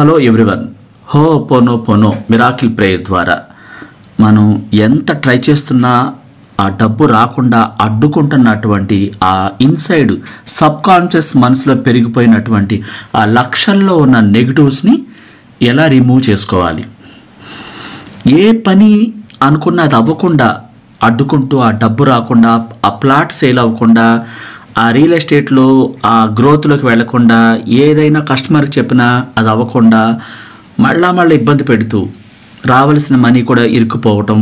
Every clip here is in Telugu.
Hello everyone. Ho'oponopono miracle prayer ద్వారా మనం ఎంత ట్రై చేస్తున్నా ఆ డబ్బు రాకుండా అడ్డుకుంటున్నటువంటి ఆ ఇన్సైడ్ సబ్ కాన్షియస్ మనసులో పెరిగిపోయినటువంటి ఆ లక్షల్లో ఉన్న నెగిటివ్స్ని ఎలా రిమూవ్ చేసుకోవాలి, ఏ పని అనుకున్న అది అవ్వకుండా అడ్డుకుంటూ ఆ డబ్బు రాకుండా, ఆ ప్లాట్ సేల్ అవ్వకుండా, ఆ రియల్ ఎస్టేట్లో ఆ గ్రోత్లోకి వెళ్లకుండా, ఏదైనా కస్టమర్కి చెప్పినా అది అవ్వకుండా మళ్ళా ఇబ్బంది పెడుతూ రావాల్సిన మనీ కూడా ఇరుక్కుపోవటం,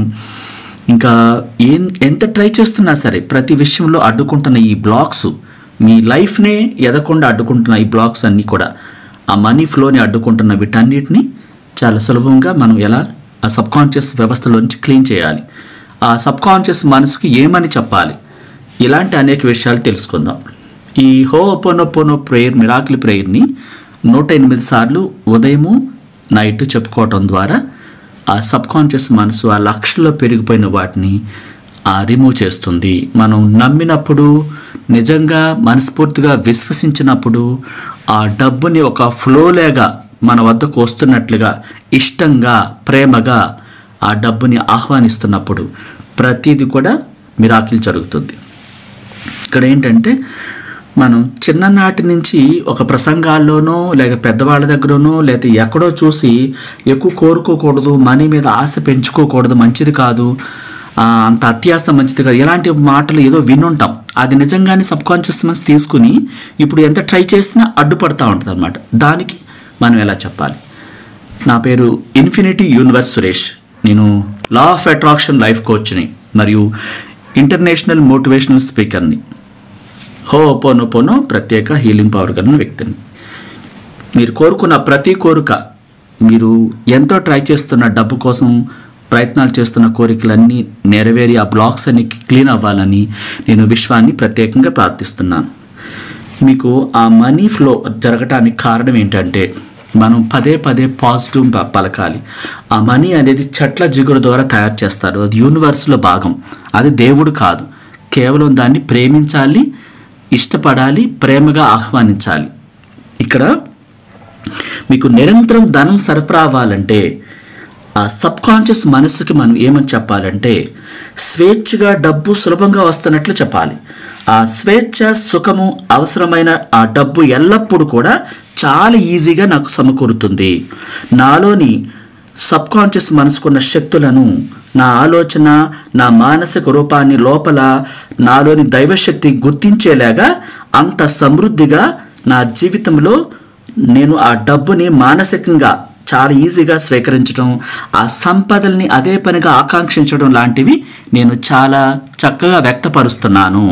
ఇంకా ఎంత ట్రై చేస్తున్నా సరే ప్రతి విషయంలో అడ్డుకుంటున్న ఈ బ్లాక్స్, మీ లైఫ్నే ఎదకుండా అడ్డుకుంటున్న ఈ బ్లాక్స్ అన్నీ కూడా, ఆ మనీ ఫ్లోని అడ్డుకుంటున్న వీటన్నిటిని చాలా సులభంగా మనం ఎలా ఆ సబ్ కాన్షియస్ వ్యవస్థలోంచి క్లీన్ చేయాలి, ఆ సబ్ కాన్షియస్ మనసుకి ఏమని చెప్పాలి, ఇలాంటి అనేక విషయాలు తెలుసుకుందాం. ఈ హోపోనోపోనో ప్రేయర్, మిరాకిల్ ప్రేయర్ని 108 సార్లు ఉదయము నైట్ చెప్పుకోవటం ద్వారా ఆ సబ్ కాన్షియస్ మనసు ఆ లక్షల్లో పెరిగిపోయిన వాటిని రిమూవ్ చేస్తుంది. మనం నమ్మినప్పుడు, నిజంగా మనస్ఫూర్తిగా విశ్వసించినప్పుడు ఆ డబ్బుని ఒక ఫ్లోలేగా మన వద్దకు వస్తున్నట్లుగా, ఇష్టంగా, ప్రేమగా ఆ డబ్బుని ఆహ్వానిస్తున్నప్పుడు ప్రతిదీ కూడా మిరాకిల్ జరుగుతుంది. ఇక్కడ ఏంటంటే, మనం చిన్ననాటి నుంచి ఒక ప్రసంగాల్లోనో లేక పెద్దవాళ్ళ దగ్గరనో లేకపోతే ఎక్కడో చూసి ఎక్కువ కోరుకోకూడదు, మనీ మీద ఆశ పెంచుకోకూడదు, మంచిది కాదు, అంత అత్యాశ మంచిది కాదు, ఇలాంటి మాటలు ఏదో వినుంటాం. అది నిజంగానే సబ్ కాన్షియస్ మనసు తీసుకుని ఇప్పుడు ఎంత ట్రై చేసినా అడ్డుపడతా ఉంటుంది అన్నమాట. దానికి మనం ఎలా చెప్పాలి? నా పేరు ఇన్ఫినిటీ యూనివర్స్ సురేష్. నేను లా ఆఫ్ అట్రాక్షన్ లైఫ్ కోచ్ని మరియు ఇంటర్నేషనల్ మోటివేషనల్ స్పీకర్ని. హోపోనోపోనో ప్రత్యేక హీలింగ్ పవర్ కలిగిన వ్యక్తిని. మీరు కోరుకున్న ప్రతి కోరిక, మీరు ఎంతో ట్రై చేస్తున్న డబ్బు కోసం ప్రయత్నాలు చేస్తున్న కోరికలన్నీ నెరవేరి ఆ బ్లాక్స్ అన్ని క్లీన్ అవ్వాలని నేను విశ్వాన్ని ప్రత్యేకంగా ప్రార్థిస్తున్నాను. మీకు ఆ మనీ ఫ్లో జరగటానికి కారణం ఏంటంటే, మనం పదే పాజిటివ్ పలకాలి. ఆ మనీ అనేది చెట్ల జిగురు ద్వారా తయారు చేస్తారు. అది యూనివర్స్లో భాగం, అది దేవుడు కాదు. కేవలం దాన్ని ప్రేమించాలి, ఇష్టపడాలి, ప్రేమగా ఆహ్వానించాలి. ఇక్కడ మీకు నిరంతరం ధనం సరఫరా అవ్వాలంటే ఆ సబ్ కాన్షియస్ మనసుకి మనం ఏమని చెప్పాలంటే, స్వేచ్ఛగా డబ్బు సులభంగా వస్తున్నట్లు చెప్పాలి. ఆ స్వేచ్ఛ, సుఖము, అవసరమైన ఆ డబ్బు ఎల్లప్పుడూ కూడా చాలా ఈజీగా నాకు సమకూరుతుంది. నాలోని సబ్ కాన్షియస్ మనసుకున్న శక్తులను, నా ఆలోచన, నా మానసిక రూపాన్ని లోపల నాలోని దైవశక్తి గుర్తించేలాగా అంత సమృద్ధిగా నా జీవితంలో నేను ఆ డబ్బుని మానసికంగా చాలా ఈజీగా స్వీకరించడం, ఆ సంపదల్ని అదే పనిగా ఆకాంక్షించడం లాంటివి నేను చాలా చక్కగా వ్యక్తపరుస్తున్నాను.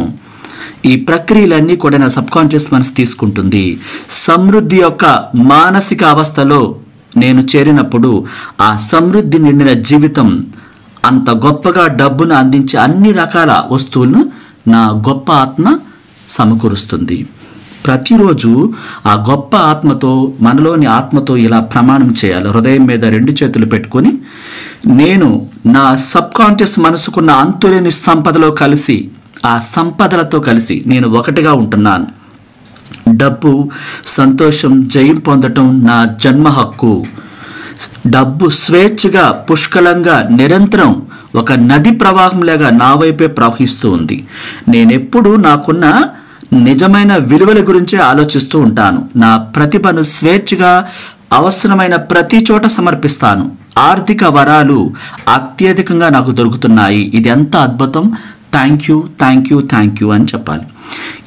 ఈ ప్రక్రియలన్నీ కూడా నా సబ్ కాన్షియస్ మనసు తీసుకుంటుంది. సమృద్ధి యొక్క మానసిక అవస్థలో నేను చేరినప్పుడు ఆ సమృద్ధి నిండిన జీవితం, అంత గొప్పగా డబ్బును అందించే అన్ని రకాల వస్తువులను నా గొప్ప ఆత్మ సమకూరుస్తుంది. ప్రతిరోజు ఆ గొప్ప ఆత్మతో, మనలోని ఆత్మతో ఇలా ప్రమాణం చేయాలి. హృదయం మీద 2 చేతులు పెట్టుకొని, నేను నా సబ్ కాన్షియస్ మనసుకున్న అంతులేని సంపదలో కలిసి, ఆ సంపదలతో కలిసి నేను ఒకటిగా ఉంటున్నాను. డబ్బు, సంతోషం, జయం పొందటం నా జన్మ హక్కు. డబ్బు స్వేచ్ఛగా, పుష్కలంగా, నిరంతరం ఒక నది ప్రవాహంలాగా నా వైపే ప్రవహిస్తూ ఉంది. నేనెప్పుడు నాకున్న నిజమైన విలువల గురించే ఆలోచిస్తూ ఉంటాను. నా ప్రతిభను స్వేచ్ఛగా అవసరమైన ప్రతి చోట సమర్పిస్తాను. ఆర్థిక వరాలు అత్యధికంగా నాకు దొరుకుతున్నాయి. ఇది ఎంత అద్భుతం! థ్యాంక్ యూ అని చెప్పాలి.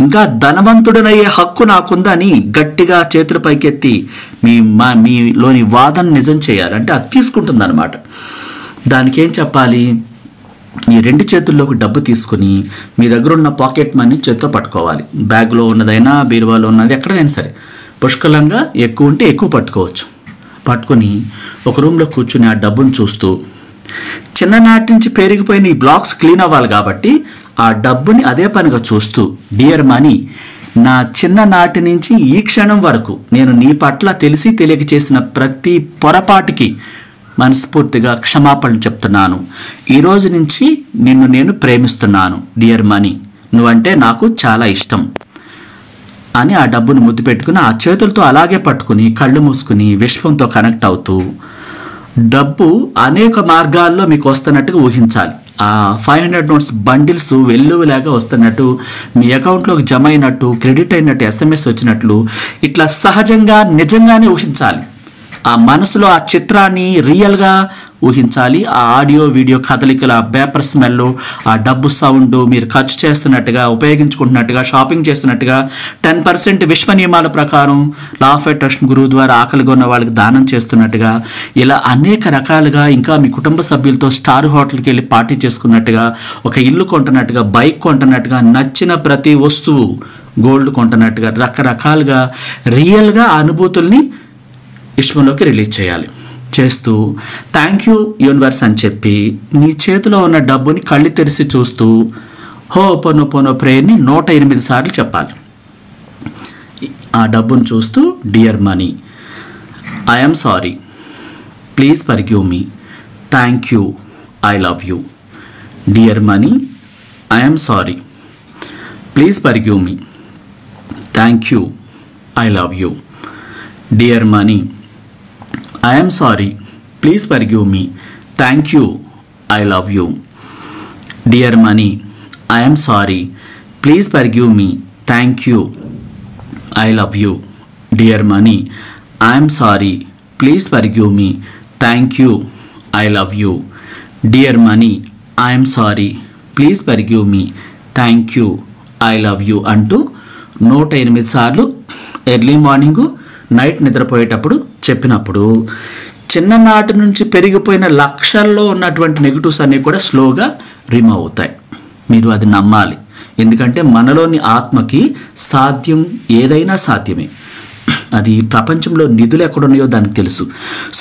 ఇంకా ధనవంతుడనయ్యే హక్కు నాకుందని గట్టిగా చేతుల పైకెత్తి మీలోని వాదన నిజం చేయాలి. అంటే అది తీసుకుంటుంది అనమాట. దానికి ఏం చెప్పాలి? ఈ 2 చేతుల్లోకి డబ్బు తీసుకుని మీ దగ్గర ఉన్న పాకెట్ మనీ చేత్తో పట్టుకోవాలి. బ్యాగ్లో ఉన్నదైనా, బీరువాలో ఉన్నది, ఎక్కడైనా సరే పుష్కలంగా ఎక్కువ ఉంటే ఎక్కువ పట్టుకోవచ్చు. పట్టుకొని ఒక రూమ్లో కూర్చుని ఆ డబ్బును చూస్తూ, చిన్ననాటి నుంచి పెరిగిపోయిన ఈ బ్లాక్స్ క్లీన్ అవ్వాలి కాబట్టి ఆ డబ్బుని అదే పనిగా చూస్తూ, డియర్ మనీ, నా చిన్ననాటి నుంచి ఈ క్షణం వరకు నేను నీ పట్ల తెలిసి తెలియక చేసిన ప్రతి పొరపాటుకి మనస్ఫూర్తిగా క్షమాపణ చెప్తున్నాను. ఈరోజు నుంచి నిన్ను నేను ప్రేమిస్తున్నాను. డియర్ మనీ, నువ్వంటే నాకు చాలా ఇష్టం. అని ఆ డబ్బును ముద్దు పెట్టుకుని ఆ చేతులతో అలాగే పట్టుకుని కళ్ళు మూసుకుని విశ్వంతో కనెక్ట్ అవుతూ డబ్బు అనేక మార్గాల్లో మీకు వస్తున్నట్టుగా ఊహించాలి. ఆ 500 నోట్స్ బండిల్స్ వెల్లువలాగా వస్తున్నట్టు, మీ అకౌంట్లోకి జమ అయినట్టు, క్రెడిట్ అయినట్టు, SMS వచ్చినట్లు ఇట్లా సహజంగా నిజంగానే ఊహించాలి. ఆ మనసులో ఆ చిత్రాన్ని రియల్గా ఊహించాలి. ఆ ఆడియో వీడియో కదలికలు, ఆ పేపర్ స్మెల్, ఆ డబ్బు సౌండ్, మీరు ఖర్చు చేస్తున్నట్టుగా, ఉపయోగించుకుంటున్నట్టుగా, షాపింగ్ చేస్తున్నట్టుగా, 10% విశ్వ నియమాల ప్రకారం లా ఆఫ్ అట్రాక్షన్ గురువు ద్వారా ఆకలిగా ఉన్న వాళ్ళకి దానం చేస్తున్నట్టుగా, ఇలా అనేక రకాలుగా, ఇంకా మీ కుటుంబ సభ్యులతో స్టార్ హోటల్కి వెళ్ళి పార్టీ చేసుకున్నట్టుగా, ఒక ఇల్లు కొంటున్నట్టుగా, బైక్ కొంటున్నట్టుగా, నచ్చిన ప్రతి వస్తువు, గోల్డ్ కొంటున్నట్టుగా, రకరకాలుగా రియల్గా అనుభూతుల్ని విశ్వంలోకి రిలీజ్ చేయాలి. చేస్తూ థ్యాంక్ యూ యూనివర్స్ అని చెప్పి నీ చేతిలో ఉన్న డబ్బుని కళ్ళు తెరిచి చూస్తూ హోపోనోపోనో ప్రేయర్ని 108 సార్లు చెప్పాలి. ఆ డబ్బును చూస్తూ dear money, I'm sorry, please forgive me, thank you, I love you. Dear money, I'm sorry, please forgive me, thank you, I love you. Dear money, I am sorry, please forgive me, thank you, I love you. Dear money, I am sorry, please forgive me, thank you, I love you. Dear money, I am sorry, please forgive me, thank you, I love you. Dear money, I am sorry, please forgive me, thank you, I love you అంటూ 108 సార్లు ఎర్లీ మార్నింగు, నైట్ నిద్రపోయేటప్పుడు చెప్పినప్పుడు చిన్ననాటి నుంచి పెరిగిపోయిన లక్షల్లో ఉన్నటువంటి నెగిటివ్స్ అన్నీ కూడా స్లోగా రిమూవ్ అవుతాయి. మీరు అది నమ్మాలి. ఎందుకంటే మనలోని ఆత్మకి సాధ్యం ఏదైనా సాధ్యమే. అది ప్రపంచంలో నిధులు ఎక్కడున్నాయో దానికి తెలుసు.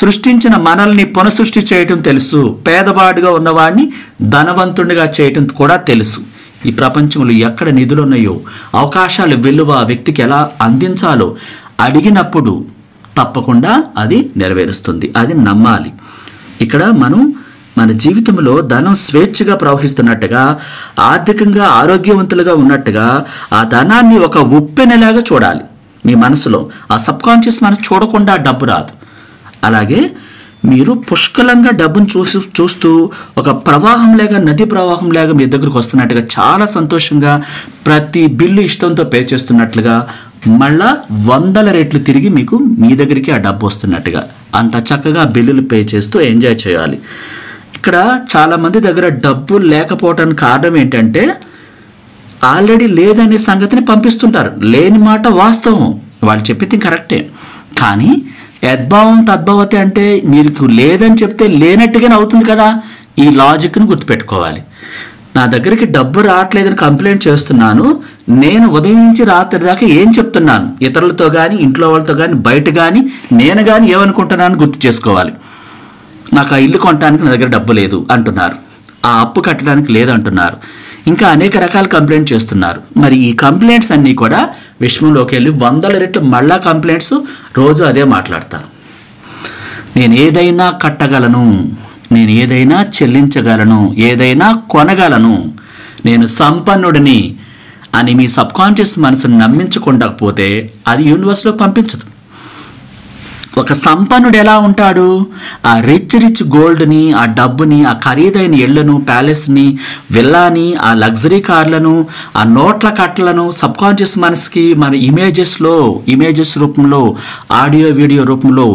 సృష్టించిన మనల్ని పునఃసృష్టి చేయటం తెలుసు. పేదవాడిగా ఉన్నవాడిని ధనవంతుడిగా చేయటం కూడా తెలుసు. ఈ ప్రపంచంలో ఎక్కడ నిధులు ఉన్నాయో, అవకాశాలు విలువ వ్యక్తికి ఎలా అందించాలో అడిగినప్పుడు తప్పకుండా అది నెరవేరుస్తుంది. అది నమ్మాలి. ఇక్కడ మనం మన జీవితంలో ధనం స్వేచ్ఛగా ప్రవహిస్తున్నట్టుగా, ఆర్థికంగా ఆరోగ్యవంతులుగా ఉన్నట్టుగా ఆ ధనాన్ని ఒక ఉప్పెనలాగా చూడాలి. మీ మనసులో ఆ సబ్కాన్షియస్ మనసు చూడకుండా డబ్బు రాదు. అలాగే మీరు పుష్కలంగా డబ్బును చూస్తూ ఒక ప్రవాహం లేక, నది ప్రవాహం లేక మీ దగ్గరకు వస్తున్నట్టుగా, చాలా సంతోషంగా ప్రతి బిల్లు ఇష్టంతో పే చేస్తున్నట్లుగా, మళ్ళా 100 రెట్లు తిరిగి మీకు మీ దగ్గరికి ఆ డబ్బు వస్తున్నట్టుగా అంత చక్కగా బిల్లులు పే చేస్తూ ఎంజాయ్ చేయాలి. ఇక్కడ చాలామంది దగ్గర డబ్బు లేకపోవడానికి కారణం ఏంటంటే ఆల్రెడీ లేదనే సంగతిని పంపిస్తుంటారు. లేని మాట వాస్తవం, వాళ్ళు చెప్పింది కరెక్టే. కానీ యద్భావం తద్భవతి అంటే మీకు లేదని చెప్తే లేనట్టుగానే అవుతుంది కదా. ఈ లాజిక్ను గుర్తుపెట్టుకోవాలి. నా దగ్గరికి డబ్బు రావట్లేదని కంప్లైంట్ చేస్తున్నాను, నేను ఉదయం నుంచి రాత్రి దాకా ఏం చెప్తున్నాను, ఇతరులతో కానీ, ఇంట్లో వాళ్ళతో కానీ, బయట కానీ, నేను కానీ ఏమనుకుంటున్నాను గుర్తు చేసుకోవాలి. నాకు ఆ ఇల్లు కొనడానికి నా దగ్గర డబ్బు లేదు అంటున్నారు, ఆ అప్పు కట్టడానికి లేదంటున్నారు, ఇంకా అనేక రకాల కంప్లైంట్ చేస్తున్నారు. మరి ఈ కంప్లైంట్స్ అన్నీ కూడా విశ్వంలోకి వెళ్ళి 100 రెట్లు మళ్ళా కంప్లైంట్స్ రోజు అదే మాట్లాడతారు. నేను ఏదైనా కట్టగలను, నేను ఏదైనా చెల్లించగలను, ఏదైనా కొనగలను, నేను సంపన్నుడిని అని మీ సబ్కాన్షియస్ మనసును నమ్మించకుండకపోతే అది యూనివర్స్లో పంపించదు. ఒక సంపన్నుడు ఎలా ఉంటాడు? ఆ రిచ్ గోల్డ్ని, ఆ డబ్బుని, ఆ ఖరీదైన ఇళ్లను, ప్యాలెస్ని, విల్లాని, ఆ లగ్జరీ కార్లను, ఆ నోట్ల కట్టలను సబ్కాన్షియస్ మనసుకి మన ఇమేజెస్ రూపంలో, ఆడియో వీడియో రూపంలో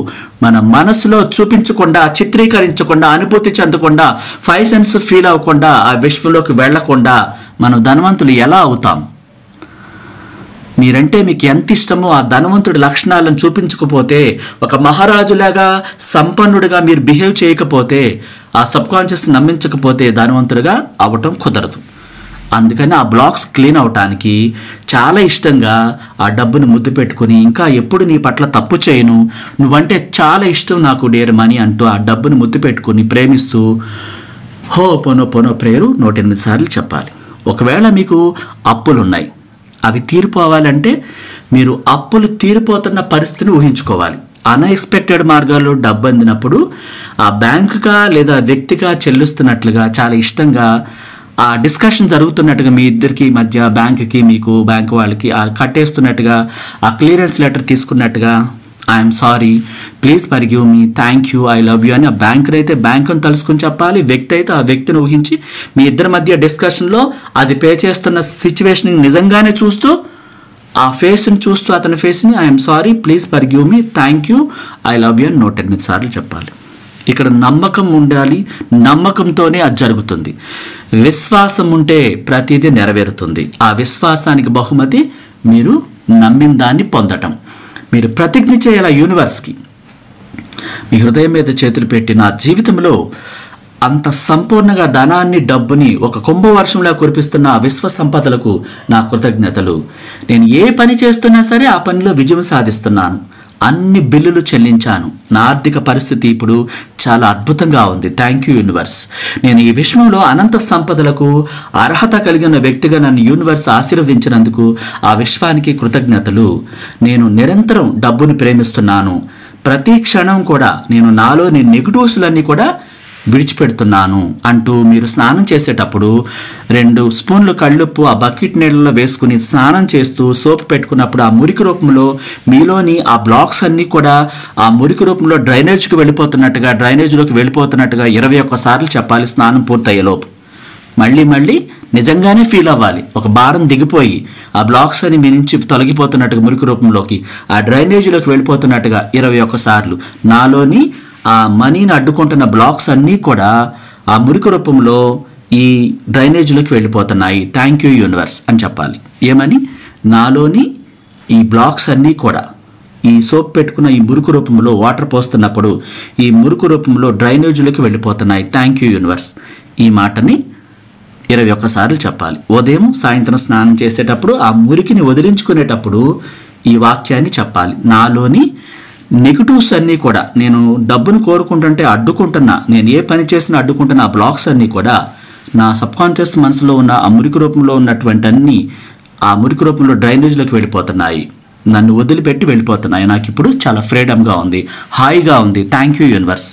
మన మనసులో చూపించకుండా, చిత్రీకరించకుండా, అనుభూతి చెందకుండా, 5 సెన్స్ ఫీల్ అవ్వకుండా, ఆ విశ్వంలోకి వెళ్లకుండా మనం ధనవంతులు ఎలా అవుతాం? మీరంటే మీకు ఎంత ఇష్టమో ఆ ధనవంతుడి లక్షణాలను చూపించకపోతే, ఒక మహారాజులాగా సంపన్నుడిగా మీరు బిహేవ్ చేయకపోతే, ఆ సబ్కాన్షియస్ నమ్మించకపోతే ధనవంతుడిగా అవ్వటం కుదరదు. అందుకని ఆ బ్లాక్స్ క్లీన్ అవటానికి చాలా ఇష్టంగా ఆ డబ్బును ముద్దు పెట్టుకుని, ఇంకా ఎప్పుడు నీ పట్ల తప్పు చేయను, నువ్వంటే చాలా ఇష్టం నాకు డియర్ మనీ అంటూ ఆ డబ్బును ముద్దు పెట్టుకుని ప్రేమిస్తూ హోపోనోపోనో ప్రేయరు 108 సార్లు చెప్పాలి. ఒకవేళ మీకు అప్పులున్నాయి, అవి తీరిపోవాలంటే మీరు అప్పులు తీరిపోతున్న పరిస్థితిని ఊహించుకోవాలి. అన్ఎక్స్పెక్టెడ్ మార్గాల్లో డబ్బు అందినప్పుడు ఆ బ్యాంకుగా లేదా వ్యక్తిగా చెల్లిస్తున్నట్లుగా చాలా ఇష్టంగా ఆ డిస్కషన్ జరుగుతున్నట్టుగా మీ ఇద్దరికి మధ్య బ్యాంకుకి మీకు బ్యాంకు వాళ్ళకి ఆ కట్టేస్తున్నట్టుగా ఆ క్లియరెన్స్ లెటర్ తీసుకున్నట్టుగా I'm sorry, please forgive me, thank you, I love you అని ఆ బ్యాంకుని అయితే బ్యాంకును తలుసుకుని చెప్పాలి. వ్యక్తి అయితే ఆ వ్యక్తిని ఊహించి మీ ఇద్దరి మధ్య డిస్కషన్లో అది పే చేస్తున్న సిచ్యువేషన్ నిజంగానే చూస్తూ ఆ ఫేస్ని చూస్తూ అతని ఫేస్ని I'm sorry, please forgive me, thank you, I love you అని 108 సార్లు చెప్పాలి. ఇక్కడ నమ్మకం ఉండాలి. నమ్మకంతోనే అది జరుగుతుంది. విశ్వాసం ఉంటే ప్రతిదీ నెరవేరుతుంది. ఆ విశ్వాసానికి బహుమతి మీరు నమ్మిన దాన్ని పొందటం. మీరు ప్రతిజ్ఞ చేయాలి యూనివర్స్కి. మీ హృదయం మీద చేతులు పెట్టి నా జీవితంలో అంత సంపూర్ణంగా ధనాన్ని డబ్బుని ఒక కుంభవర్షంలా కురిపిస్తున్న ఆ విశ్వ సంపదలకు నా కృతజ్ఞతలు. నేను ఏ పని చేస్తున్నా సరే ఆ పనిలో విజయం సాధిస్తున్నాను. అన్ని బిల్లులు చెల్లించాను. నా ఆర్థిక పరిస్థితి ఇప్పుడు చాలా అద్భుతంగా ఉంది. Thank you universe. నేను ఈ విశ్వంలో అనంత సంపదలకు అర్హత కలిగిన వ్యక్తిగా నన్ను యూనివర్స్ ఆశీర్వదించినందుకు ఆ విశ్వానికి కృతజ్ఞతలు. నేను నిరంతరం డబ్బును ప్రేమిస్తున్నాను. ప్రతి క్షణం కూడా నేను నాలోని నెగిటివ్స్లన్నీ కూడా విడిచిపెడుతున్నాను అంటూ మీరు స్నానం చేసేటప్పుడు 2 స్పూన్లు కళ్ళుప్పు ఆ బకెట్ నీళ్ళలో వేసుకుని స్నానం చేస్తూ సోప్ పెట్టుకున్నప్పుడు ఆ మురికి రూపంలో మీలోని ఆ బ్లాక్స్ అన్నీ కూడా ఆ మురికి రూపంలో డ్రైనేజ్లోకి వెళ్ళిపోతున్నట్టుగా 21 సార్లు చెప్పాలి స్నానం పూర్తయ్యేలోపు. మళ్ళీ నిజంగానే ఫీల్ అవ్వాలి. ఒక భారం దిగిపోయి ఆ బ్లాక్స్ అని మీ నుంచి తొలగిపోతున్నట్టుగా మురికి రూపంలోకి ఆ డ్రైనేజీలోకి వెళ్ళిపోతున్నట్టుగా 21 సార్లు నాలోని ఆ మనీని అడ్డుకుంటున్న బ్లాక్స్ అన్నీ కూడా ఆ మురికి రూపంలో ఈ డ్రైనేజీలోకి వెళ్ళిపోతున్నాయి. థ్యాంక్ యూ యూనివర్స్ అని చెప్పాలి. ఏమని? నాలోని ఈ బ్లాక్స్ అన్నీ కూడా ఈ సోప్ పెట్టుకున్న ఈ మురికి రూపంలో వాటర్ పోస్తున్నప్పుడు ఈ మురికి రూపంలో డ్రైనేజీలోకి వెళ్ళిపోతున్నాయి. Thank you universe. ఈ మాటని 21 సార్లు చెప్పాలి. ఉదయం సాయంత్రం స్నానం చేసేటప్పుడు ఆ మురికిని వదిలించుకునేటప్పుడు ఈ వాక్యాన్ని చెప్పాలి. నాలోని నెగిటివ్స్ అన్నీ కూడా నేను డబ్బును కోరుకుంటుంటే అడ్డుకుంటున్నా, నేను ఏ పని చేసినా అడ్డుకుంటున్న ఆ బ్లాక్స్ అన్నీ కూడా నా సబ్కాన్షియస్ మనసులో ఉన్న ఆ మురికి రూపంలో ఉన్నటువంటి అన్నీ ఆ మురికి రూపంలో డ్రైనేజ్లోకి వెళ్ళిపోతున్నాయి. నన్ను వదిలిపెట్టి వెళ్ళిపోతున్నాయి. నాకు ఇప్పుడు చాలా ఫ్రీడమ్గా ఉంది, హాయిగా ఉంది. Thank you universe.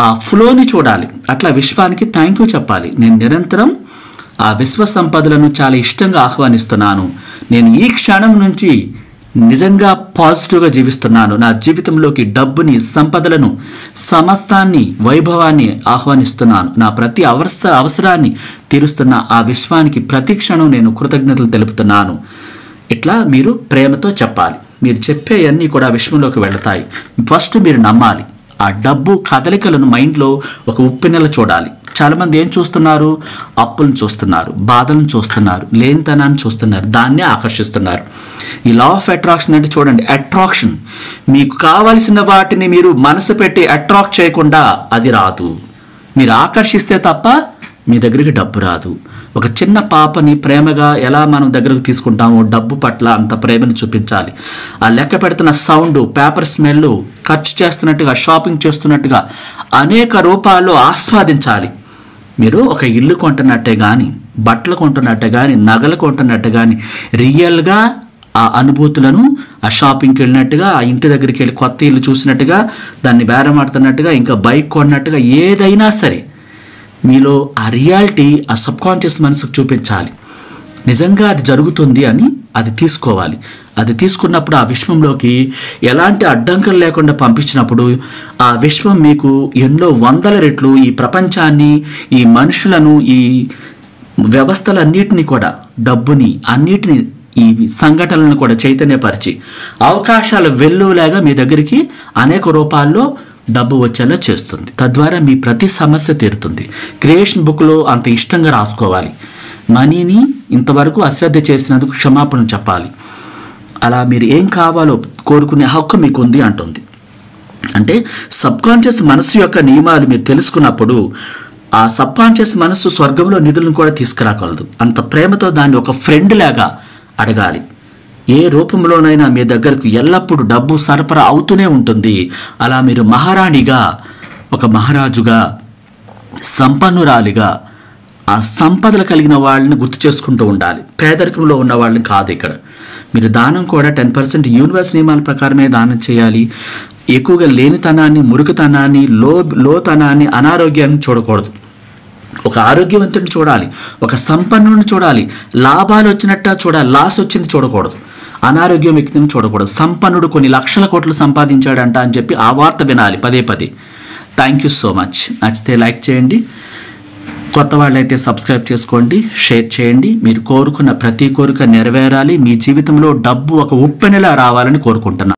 ఆ ఫ్లోని చూడాలి. అట్లా విశ్వానికి థ్యాంక్ యూ చెప్పాలి. నేను నిరంతరం ఆ విశ్వ సంపదలను చాలా ఇష్టంగా ఆహ్వానిస్తున్నాను. నేను ఈ క్షణం నుంచి నిజంగా పాజిటివ్గా జీవిస్తున్నాను. నా జీవితంలోకి డబ్బుని, సంపదలను, సమస్తాన్ని, వైభవాన్ని ఆహ్వానిస్తున్నాను. నా ప్రతి అవసరాన్ని తీరుస్తున్న ఆ విశ్వానికి ప్రతి క్షణం నేను కృతజ్ఞతలు తెలుపుతున్నాను. ఇట్లా మీరు ప్రేమతో చెప్పాలి. మీరు చెప్పేవన్నీ కూడా విశ్వంలోకి వెళతాయి. ఫస్ట్ మీరు నమ్మాలి. ఆ డబ్బు కదలికలను మైండ్లో ఒక ఉప్పెనెల చూడాలి. చాలామంది ఏం చూస్తున్నారు? అప్పులను చూస్తున్నారు, బాధలను చూస్తున్నారు, లేనితనాన్ని చూస్తున్నారు, దాన్నే ఆకర్షిస్తున్నారు. ఈ లా ఆఫ్ అట్రాక్షన్ అంటే చూడండి, అట్రాక్షన్. మీకు కావలసిన వాటిని మీరు మనసు పెట్టి అట్రాక్ట్ చేయకుండా అది రాదు. మీరు ఆకర్షిస్తే తప్ప మీ దగ్గరికి డబ్బు రాదు. ఒక చిన్న పాపని ప్రేమగా ఎలా మనం దగ్గరకు తీసుకుంటామో డబ్బు పట్ల అంత ప్రేమను చూపించాలి. ఆ లెక్క పెడుతున్న సౌండ్, పేపర్ స్మెల్, ఖర్చు చేస్తున్నట్టుగా, షాపింగ్ చేస్తున్నట్టుగా అనేక రూపాల్లో ఆస్వాదించాలి. మీరు ఒక ఇల్లు కొంటున్నట్టే కానీ, బట్టలు కొంటున్నట్టే కానీ, నగలు కొంటున్నట్టే కానీ రియల్గా ఆ అనుభూతులను ఆ షాపింగ్కి వెళ్ళినట్టుగా, ఆ ఇంటి దగ్గరికి వెళ్ళి కొత్త ఇల్లు చూసినట్టుగా, దాన్ని బేరమాడుతున్నట్టుగా, ఇంకా బైక్ కొన్నట్టుగా ఏదైనా సరే మీలో ఆ రియాలిటీ ఆ సబ్కాన్షియస్ మనసుకు చూపించాలి. నిజంగా అది జరుగుతుంది అని అది తీసుకోవాలి. అది తీసుకున్నప్పుడు ఆ విశ్వంలోకి ఎలాంటి అడ్డంకులు లేకుండా పంపించినప్పుడు ఆ విశ్వం మీకు ఎన్నో 100 రెట్లు ఈ ప్రపంచాన్ని, ఈ మనుషులను, ఈ వ్యవస్థలన్నిటినీ కూడా, డబ్బుని, అన్నిటినీ, ఈ సంఘటనలను కూడా చైతన్యపరిచి అవకాశాల వెల్లువలాగా మీ దగ్గరికి అనేక రూపాల్లో డబ్బు వచ్చేలా చేస్తుంది. తద్వారా మీ ప్రతి సమస్య తీరుతుంది. క్రియేషన్ బుక్లో అంత ఇష్టంగా రాసుకోవాలి. మనీని ఇంతవరకు అశ్రద్ధ చేసినందుకు క్షమాపణ చెప్పాలి. అలా మీరు ఏం కావాలో కోరుకునే హక్కు మీకు ఉంది అంటుంది. అంటే సబ్కాన్షియస్ మనసు యొక్క నియమాలు మీరు తెలుసుకున్నప్పుడు ఆ సబ్కాన్షియస్ మనసు స్వర్గంలో నిధులను కూడా తీసుకురాగలదు. అంత ప్రేమతో దాన్ని ఒక ఫ్రెండ్ లాగా అడగాలి. ఏ రూపంలోనైనా మీ దగ్గరకు ఎల్లప్పుడూ డబ్బు సరఫరా అవుతూనే ఉంటుంది. అలా మీరు మహారాణిగా, ఒక మహారాజుగా, సంపన్నురాలిగా ఆ సంపదలు కలిగిన వాళ్ళని గుర్తు చేసుకుంటూ ఉండాలి. పేదరికంలో ఉన్న వాళ్ళని కాదు. ఇక్కడ మీరు దానం కూడా 10% యూనివర్స్ నియమాల ప్రకారమే దానం చేయాలి. ఎక్కువగా లేనితనాన్ని, మురికితనాన్ని, లోతనాన్ని, అనారోగ్యాన్ని చూడకూడదు. ఒక ఆరోగ్యవంతుడిని చూడాలి, ఒక సంపన్నుడిని చూడాలి, లాభాలు వచ్చినట్టు చూడాలి, లాస్ వచ్చింది చూడకూడదు. అనారోగ్యం వ్యక్తిని చూడకూడదు. సంపన్నుడు కొన్ని లక్షల కోట్లు సంపాదించాడంట అని చెప్పి ఆ వార్త వినాలి పదే పదే. Thank you so much. నచ్చితే లైక్ చేయండి, కొత్త వాళ్ళైతే సబ్స్క్రైబ్ చేసుకోండి, షేర్ చేయండి. మీరు కోరుకున్న ప్రతి కోరిక నెరవేరాలి, మీ జీవితంలో డబ్బు ఒక ఉప్పెనలా రావాలని కోరుకుంటున్నాను.